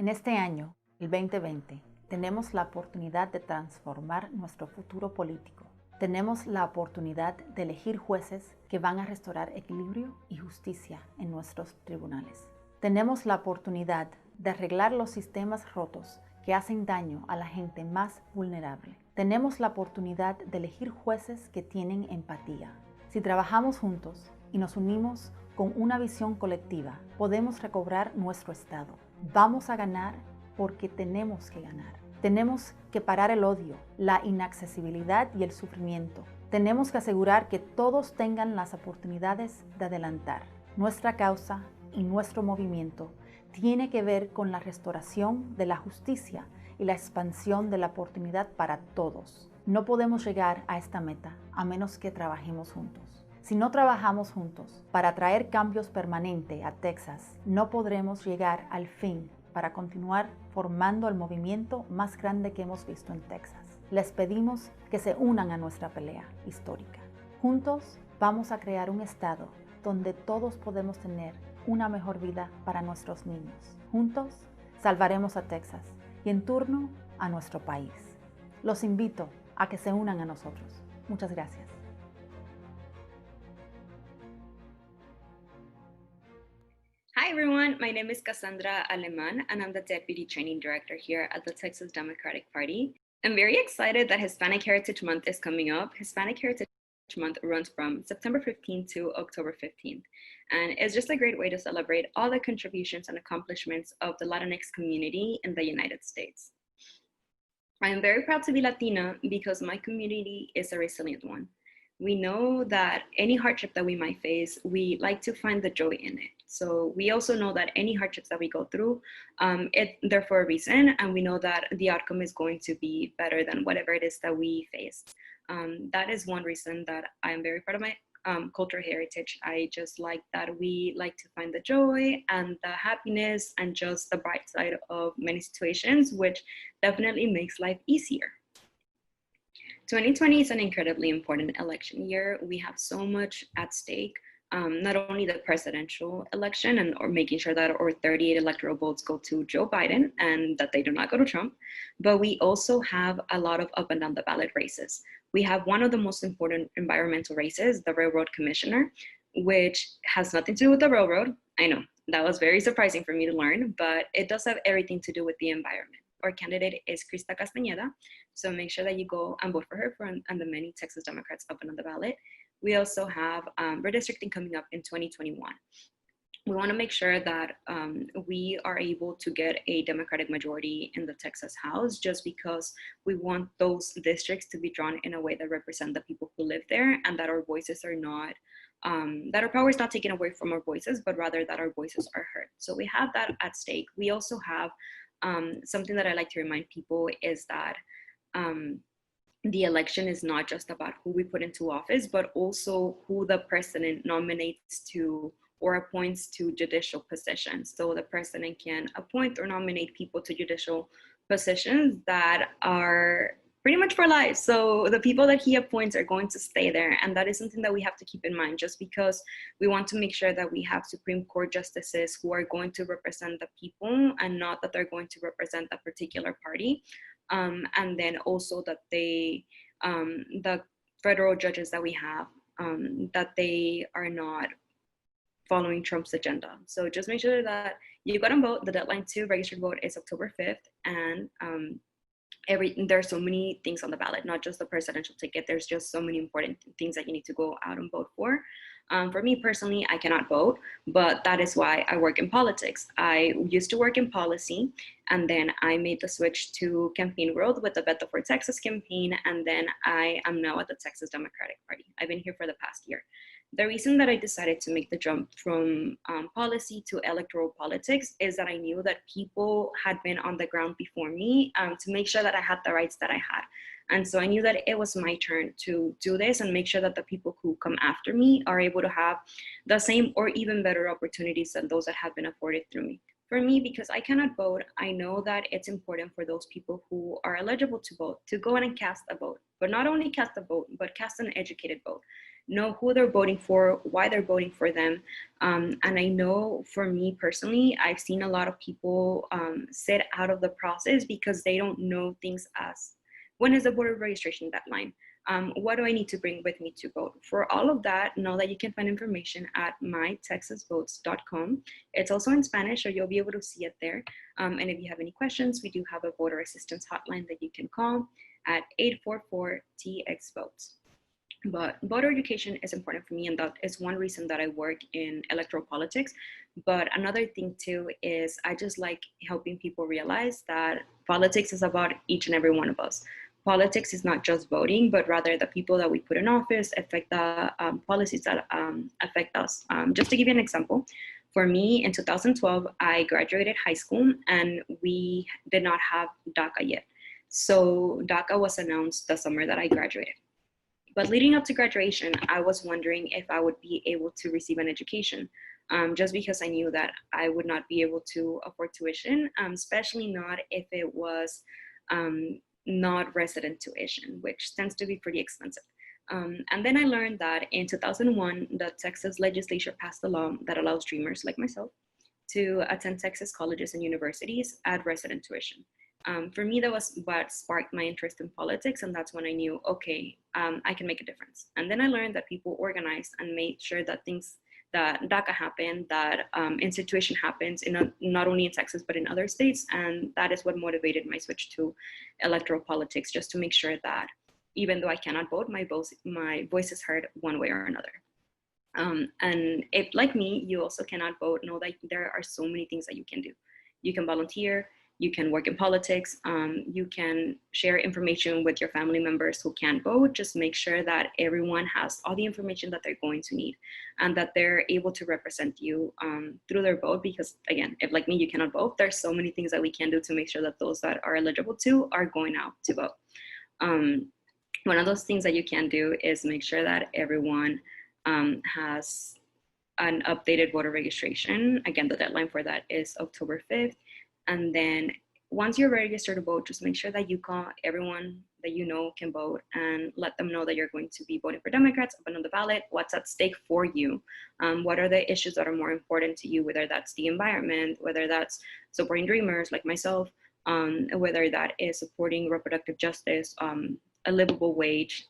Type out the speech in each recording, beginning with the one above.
En este año, el 2020, tenemos la oportunidad de transformar nuestro futuro político. Tenemos la oportunidad de elegir jueces que van a restaurar equilibrio y justicia en nuestros tribunales. Tenemos la oportunidad de arreglar los sistemas rotos que hacen daño a la gente más vulnerable. Tenemos la oportunidad de elegir jueces que tienen empatía. Si trabajamos juntos y nos unimos con una visión colectiva, podemos recobrar nuestro estado. Vamos a ganar porque tenemos que ganar. Tenemos que parar el odio, la inaccesibilidad y el sufrimiento. Tenemos que asegurar que todos tengan las oportunidades de adelantar. Nuestra causa y nuestro movimiento tiene que ver con la restauración de la justicia y la expansión de la oportunidad para todos. No podemos llegar a esta meta a menos que trabajemos juntos. Si no trabajamos juntos para traer cambios permanentes a Texas, no podremos llegar al fin para continuar formando el movimiento más grande que hemos visto en Texas. Les pedimos que se unan a nuestra pelea histórica. Juntos vamos a crear un estado donde todos podemos tener una mejor vida para nuestros niños. Juntos salvaremos a Texas y en turno a nuestro país. Los invito a que se unan a nosotros. Muchas gracias. Hi everyone, my name is Kassandra Aleman and I'm the Deputy Training Director here at the Texas Democratic Party. I'm very excited that Hispanic Heritage Month is coming up. Hispanic Heritage Month runs from September 15th to October 15th. And it's just a great way to celebrate all the contributions and accomplishments of the Latinx community in the United States. I am very proud to be Latina because my community is a resilient one. We know that any hardship that we might face, we like to find the joy in it. So we also know that any hardships that we go through, they're for a reason, and we know that the outcome is going to be better than whatever it is that we face. That is one reason that I am very proud of my cultural heritage. I just like that we like to find the joy and the happiness and just the bright side of many situations, which definitely makes life easier. 2020 is an incredibly important election year. We have so much at stake, not only the presidential election or making sure that our 38 electoral votes go to Joe Biden and that they do not go to Trump, but we also have a lot of up and down the ballot races. We have one of the most important environmental races, the Railroad Commissioner, which has nothing to do with the railroad. I know, that was very surprising for me to learn, but it does have everything to do with the environment. Our candidate is Krista Castañeda, so make sure that you go and vote for her and the many Texas Democrats up and on the ballot. We also have redistricting coming up in 2021. We want to make sure that we are able to get a Democratic majority in the Texas House, just because we want those districts to be drawn in a way that represent the people who live there, and that our voices are not, that our power is not taken away from our voices, but rather that our voices are heard. So we have that at stake. We also have something that I like to remind people is that the election is not just about who we put into office, but also who the president nominates to or appoints to judicial positions. So the president can appoint or nominate people to judicial positions that are pretty much for life. So the people that he appoints are going to stay there. And that is something that we have to keep in mind, just because we want to make sure that we have Supreme Court justices who are going to represent the people and not that they're going to represent a particular party. And then also that they, the federal judges that we have, that they are not following Trump's agenda. So just make sure that you go and vote. The deadline to register to vote is October 5th. And there are so many things on the ballot, not just the presidential ticket. There's just so many important things that you need to go out and vote for. For me personally, I cannot vote, but that is why I work in politics. I used to work in policy, and then I made the switch to campaign world with the Beto for Texas campaign, and then I am now at the Texas Democratic Party. I've been here for the past year. The reason that I decided to make the jump from policy to electoral politics is that I knew that people had been on the ground before me to make sure that I had the rights that I had. And so I knew that it was my turn to do this and make sure that the people who come after me are able to have the same or even better opportunities than those that have been afforded through me. For me, because I cannot vote, I know that it's important for those people who are eligible to vote to go in and cast a vote, but not only cast a vote, but cast an educated vote. know who they're voting for, why they're voting for them. And I know for me personally, I've seen a lot of people sit out of the process because they don't know things as, when is the voter registration deadline? What do I need to bring with me to vote? For all of that, know that you can find information at mytexasvotes.com. It's also in Spanish, so you'll be able to see it there. And if you have any questions, we do have a voter assistance hotline that you can call at 844-TX-VOTES. But voter education is important for me, and that is one reason that I work in electoral politics. But another thing too is I just like helping people realize that politics is about each and every one of us. Politics is not just voting, but rather the people that we put in office affect the policies that affect us. Just to give you an example, for me in 2012, I graduated high school and we did not have DACA yet. So DACA was announced the summer that I graduated. But leading up to graduation, I was wondering if I would be able to receive an education, just because I knew that I would not be able to afford tuition, especially not if it was not resident tuition, which tends to be pretty expensive. And then I learned that in 2001, the Texas legislature passed a law that allows dreamers like myself to attend Texas colleges and universities at resident tuition. For me, that was what sparked my interest in politics, and that's when I knew, okay, I can make a difference. And then I learned that people organized and made sure that things, that DACA happened, that institution happens in not only in Texas, but in other states. And that is what motivated my switch to electoral politics, just to make sure that even though I cannot vote, my voice is heard one way or another. And if, like me, you also cannot vote, know that there are so many things that you can do. You can volunteer, you can work in politics, you can share information with your family members who can't vote. Just make sure that everyone has all the information that they're going to need and that they're able to represent you through their vote. Because again, if like me, you cannot vote, there's so many things that we can do to make sure that those that are eligible to are going out to vote. One of those things that you can do is make sure that everyone has an updated voter registration. Again, the deadline for that is October 5th. And then once you're registered to vote, just make sure that you call everyone that you know can vote and let them know that you're going to be voting for Democrats, open on the ballot, what's at stake for you, what are the issues that are more important to you, whether that's the environment, whether that's supporting dreamers like myself, whether that is supporting reproductive justice, a livable wage,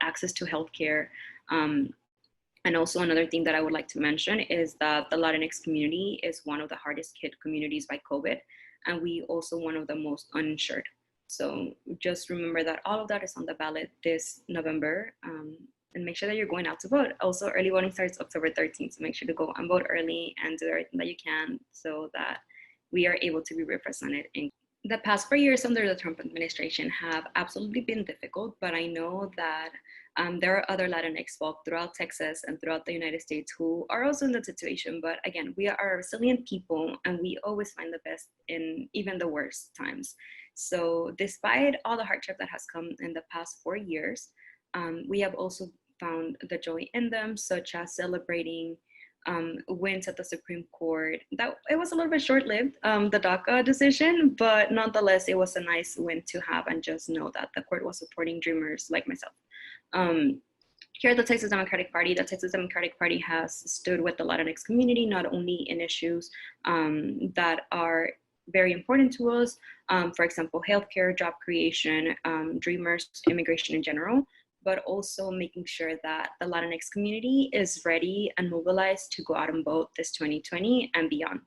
access to healthcare. And also another thing that I would like to mention is that the Latinx community is one of the hardest hit communities by COVID, and we also one of the most uninsured. So just remember that all of that is on the ballot this November, and make sure that you're going out to vote. Also, early voting starts October 13th, so make sure to go and vote early and do everything that you can so that we are able to be represented. The past 4 years under the Trump administration have absolutely been difficult, but I know that there are other Latinx folk throughout Texas and throughout the United States who are also in that situation. But again, we are resilient people and we always find the best in even the worst times. So despite all the hardship that has come in the past 4 years, we have also found the joy in them, such as celebrating wins at the Supreme Court. That it was a little bit short-lived, the DACA decision, but nonetheless, it was a nice win to have and just know that the court was supporting dreamers like myself. Here at the Texas Democratic Party has stood with the Latinx community, not only in issues that are very important to us, for example, healthcare, job creation, dreamers, immigration in general, but also making sure that the Latinx community is ready and mobilized to go out and vote this 2020 and beyond.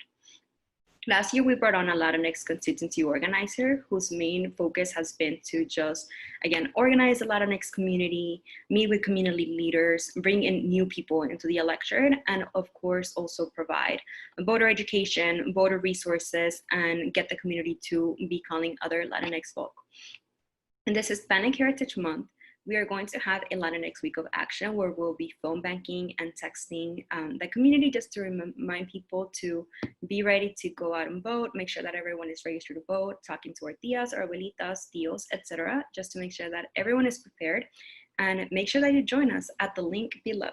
Last year, we brought on a Latinx constituency organizer whose main focus has been to just, again, organize the Latinx community, meet with community leaders, bring in new people into the election, and of course, also provide voter education, voter resources, and get the community to be calling other Latinx folk. In this Hispanic Heritage Month, we are going to have a Latinx Week of Action where we'll be phone banking and texting the community just to remind people to be ready to go out and vote, make sure that everyone is registered to vote, talking to our tias, our abuelitas, tios, etc., just to make sure that everyone is prepared, and make sure that you join us at the link below.